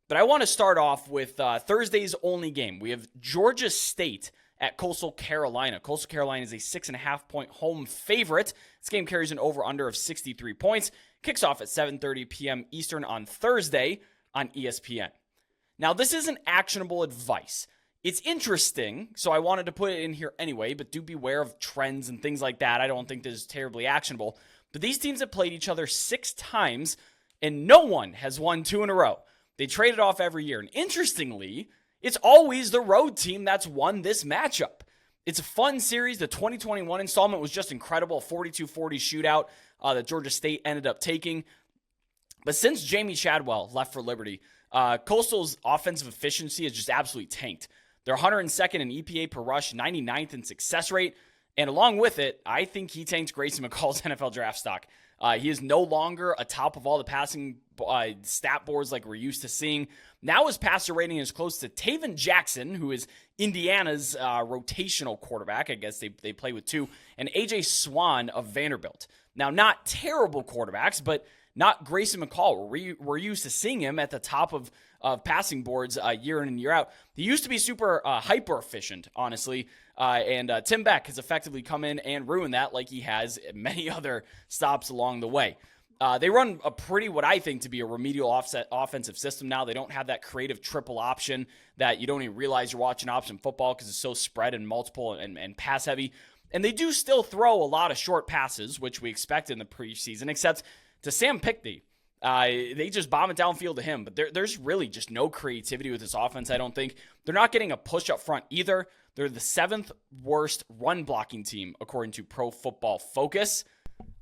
But I want to start off with Thursday's only game. We have Georgia State at Coastal Carolina. Coastal Carolina is a 6.5-point home favorite. This game carries an over-under of 63 points. Kicks off at 7:30 p.m. Eastern on Thursday on ESPN. Now, this isn't actionable advice. It's interesting, so I wanted to put it in here anyway, but do beware of trends and things like that. I don't think this is terribly actionable. But these teams have played each other 6 times, and no one has won 2 in a row. They trade it off every year. And interestingly, it's always the road team that's won this matchup. It's a fun series. The 2021 installment was just incredible. A 42-40 shootout that Georgia State ended up taking. But since Jamie Chadwell left for Liberty, Coastal's offensive efficiency has just absolutely tanked. They're 102nd in EPA per rush, 99th in success rate. And along with it, I think he tanked Grayson McCall's NFL draft stock. He is no longer atop of all the passing stat boards like we're used to seeing. Now his passer rating is close to Taven Jackson, who is Indiana's rotational quarterback. I guess they play with 2. And A.J. Swan of Vanderbilt. Now, not terrible quarterbacks, but not Grayson McCall. We're used to seeing him at the top of passing boards year in and year out. He used to be super hyper efficient, honestly. And Tim Beck has effectively come in and ruined that like he has many other stops along the way. They run a pretty, what I think to be a remedial offensive system now. They don't have that creative triple option that you don't even realize you're watching option football because it's so spread and multiple and pass heavy. And they do still throw a lot of short passes, which we expect in the preseason, except to Sam Pickney. They just bomb it downfield to him, but there's really just no creativity with this offense, I don't think. They're not getting a push up front either. They're the 7th worst run blocking team, according to Pro Football Focus.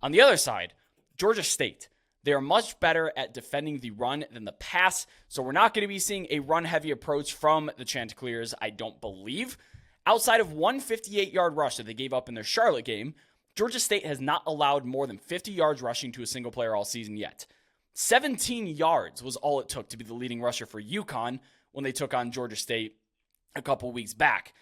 On the other side, Georgia State. They are much better at defending the run than the pass, so we're not going to be seeing a run-heavy approach from the Chanticleers, I don't believe. Outside of one 58-yard rush that they gave up in their Charlotte game, Georgia State has not allowed more than 50 yards rushing to a single player all season yet. 17 yards was all it took to be the leading rusher for UConn when they took on Georgia State a couple weeks back.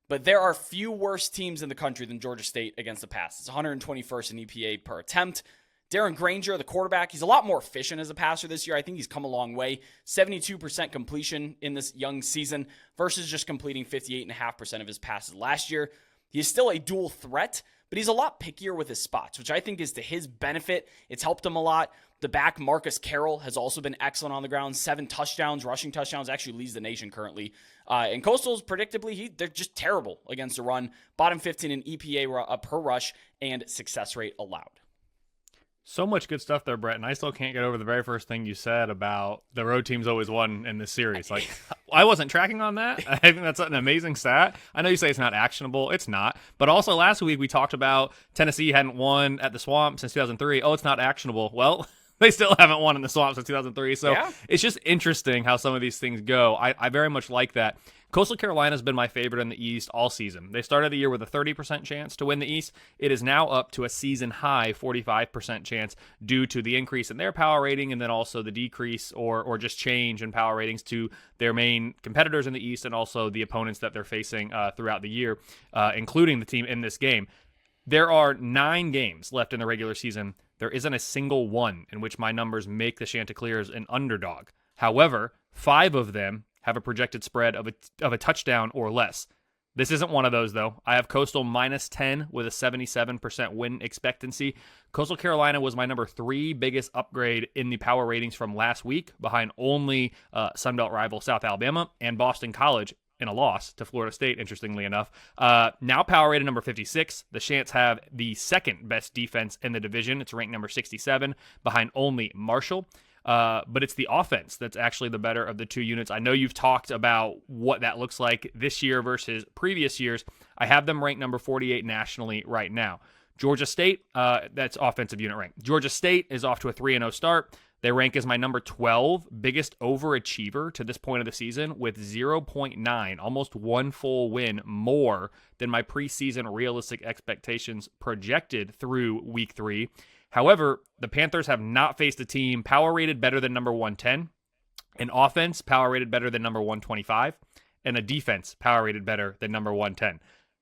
But there are few worse teams in the country than Georgia State against the pass. It's 121st in EPA per attempt. Darren Granger, the quarterback, he's a lot more efficient as a passer this year. I think he's come a long way. 72% completion in this young season versus just completing 58.5% of his passes last year. He is still a dual threat, but he's a lot pickier with his spots, which I think is to his benefit. It's helped him a lot. The back, Marcus Carroll, has also been excellent on the ground. 7 touchdowns, rushing touchdowns, actually leads the nation currently. And Coastal's, predictably, they're just terrible against the run. Bottom 15 in EPA per rush and success rrate allowed. So much good stuff there, Brett, and I still can't get over the very first thing you said about the road teams always won in this series. Like, I wasn't tracking on that. I think that's an amazing stat. I know you say it's not actionable. It's not. But also last week we talked about Tennessee hadn't won at the Swamp since 2003. Oh, it's not actionable. Well, they still haven't won in the Swamp since 2003. So yeah. It's just interesting how some of these things go. I very much like that. Coastal Carolina has been my favorite in the East all season. They started the year with a 30% chance to win the East. It is now up to a season-high 45% chance due to the increase in their power rating and then also the decrease or just change in power ratings to their main competitors in the East and also the opponents that they're facing throughout the year, including the team in this game. There are 9 games left in the regular season. There isn't a single one in which my numbers make the Chanticleers an underdog. However, 5 of them have a projected spread of a touchdown or less. This isn't one of those, though. I have Coastal -10 with a 77% win expectancy. Coastal Carolina was my number 3 biggest upgrade in the power ratings from last week, behind only Sunbelt rival South Alabama and Boston College in a loss to Florida State, interestingly enough. Now power rated number 56. The Chants have the 2nd best defense in the division. It's ranked number 67, behind only Marshall. But it's the offense that's actually the better of the 2 units. I know you've talked about what that looks like this year versus previous years. I have them ranked number 48 nationally right now. Georgia State, that's offensive unit rank. Georgia State is off to a 3-0 start. They rank as my number 12 biggest overachiever to this point of the season with 0.9, almost 1 full win more than my preseason realistic expectations projected through week 3. However, the Panthers have not faced a team power rated better than number 110, an offense power rated better than number 125, and a defense power rated better than number 110.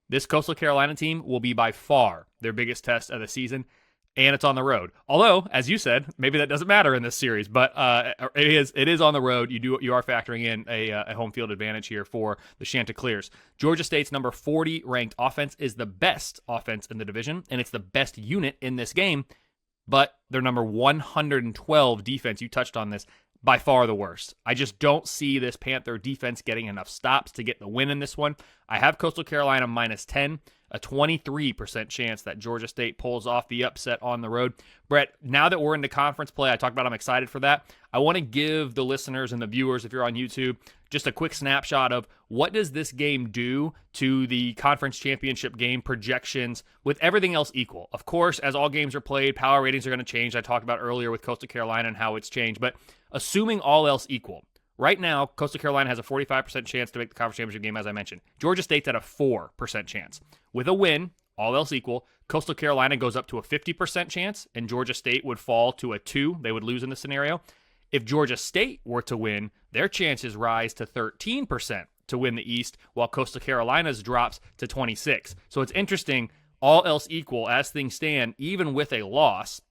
This Coastal Carolina team will be by far their biggest test of the season. and it's on the road. Although, as you said, maybe that doesn't matter in this series, but it is on the road. You are factoring in a home field advantage here for the Chanticleers. Georgia State's number 40 ranked offense is the best offense in the division, and it's the best unit in this game, but their number 112 defense, you touched on this, by far the worst. I just don't see this Panther defense getting enough stops to get the win in this one. I have Coastal Carolina -10, a 23% chance that Georgia State pulls off the upset on the road. Brett, now that we're into conference play, I talked about I'm excited for that. I want to give the listeners and the viewers, if you're on YouTube, just a quick snapshot of what does this game do to the conference championship game projections with everything else equal. Of course, as all games are played, power ratings are going to change. I talked about earlier with Coastal Carolina and how it's changed, but assuming all else equal, right now, Coastal Carolina has a 45% chance to make the conference championship game, as I mentioned. Georgia State's at a 4% chance. With a win, all else equal, Coastal Carolina goes up to a 50% chance, and Georgia State would fall to a 2. They would lose in this scenario. If Georgia State were to win, their chances rise to 13% to win the East, while Coastal Carolina's drops to 26. So it's interesting, all else equal, as things stand, even with a loss,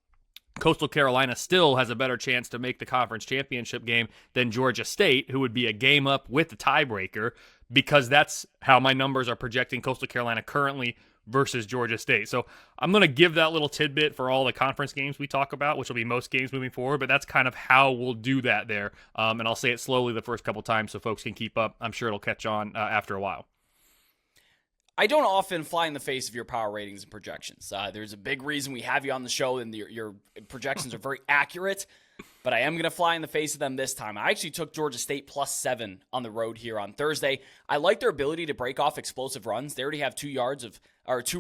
Coastal Carolina still has a better chance to make the conference championship game than Georgia State, who would be a game up with the tiebreaker, because that's how my numbers are projecting Coastal Carolina currently versus Georgia State. So I'm going to give that little tidbit for all the conference games we talk about, which will be most games moving forward, but that's kind of how we'll do that there. And I'll say it slowly the first couple times so folks can keep up. I'm sure it'll catch on after a while. I don't often fly in the face of your power ratings and projections. There's a big reason we have you on the show, and your projections are very accurate, but I am going to fly in the face of them this time. I actually took Georgia State +7 on the road here on Thursday. I like their ability to break off explosive runs. They already have 2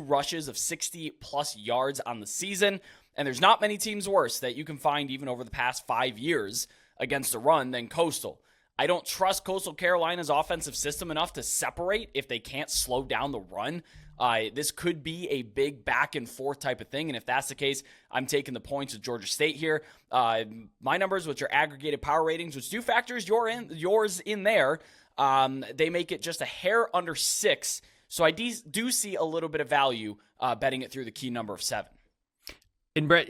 rushes of 60-plus yards on the season, and there's not many teams worse that you can find even over the past 5 years against a run than Coastal. I don't trust Coastal Carolina's offensive system enough to separate if they can't slow down the run. This could be a big back and forth type of thing, and if that's the case, I'm taking the points with Georgia State here. My numbers, which are aggregated power ratings, which do factors yours in there, they make it just a hair under 6, so I do see a little bit of value betting it through the key number of 7. And Brett,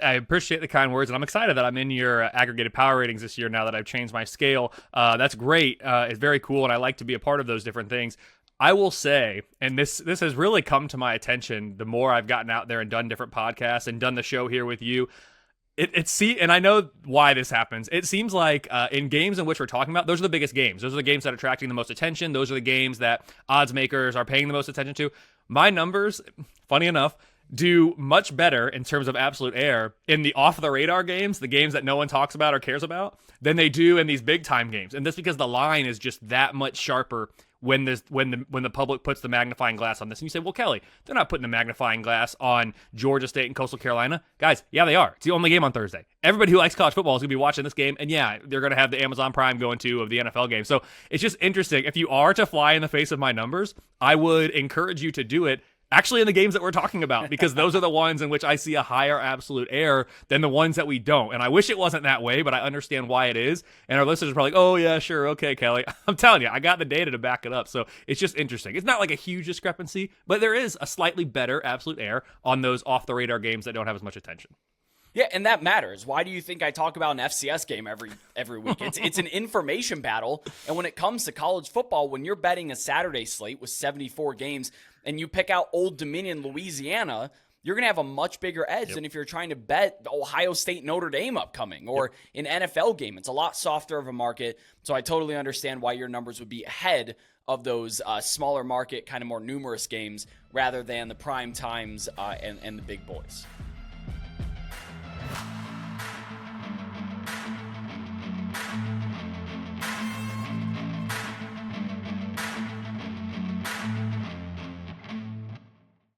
I appreciate the kind words, and I'm excited that I'm in your aggregated power ratings this year now that I've changed my scale. That's great. It's very cool, and I like to be a part of those different things. I will say, and this has really come to my attention the more I've gotten out there and done different podcasts and done the show here with you. And I know why this happens. It seems like in games in which we're talking about, those are the biggest games. Those are the games that are attracting the most attention. Those are the games that odds makers are paying the most attention to. My numbers, funny enough, do much better in terms of absolute air in the off-the-radar games, the games that no one talks about or cares about, than they do in these big-time games. And that's because the line is just that much sharper when the public puts the magnifying glass on this. And you say, well, Kelly, they're not putting the magnifying glass on Georgia State and Coastal Carolina. Guys, yeah, they are. It's the only game on Thursday. Everybody who likes college football is going to be watching this game. And yeah, they're going to have the Amazon Prime going to of the NFL game. So it's just interesting. If you are to fly in the face of my numbers, I would encourage you to do it actually in the games that we're talking about, because those are the ones in which I see a higher absolute error than the ones that we don't. And I wish it wasn't that way, but I understand why it is. And our listeners are probably like, oh yeah, sure. Okay, Kelly. I'm telling you, I got the data to back it up. So it's just interesting. It's not like a huge discrepancy, but there is a slightly better absolute error on those off the radar games that don't have as much attention. Yeah, and that matters. Why do you think I talk about an FCS game every week? It's an information battle. And when it comes to college football, when you're betting a Saturday slate with 74 games and you pick out Old Dominion, Louisiana, you're going to have a much bigger edge than if you're trying to bet Ohio State, Notre Dame upcoming or an NFL game. It's a lot softer of a market. So I totally understand why your numbers would be ahead of those smaller market, kind of more numerous games rather than the prime times and the big boys.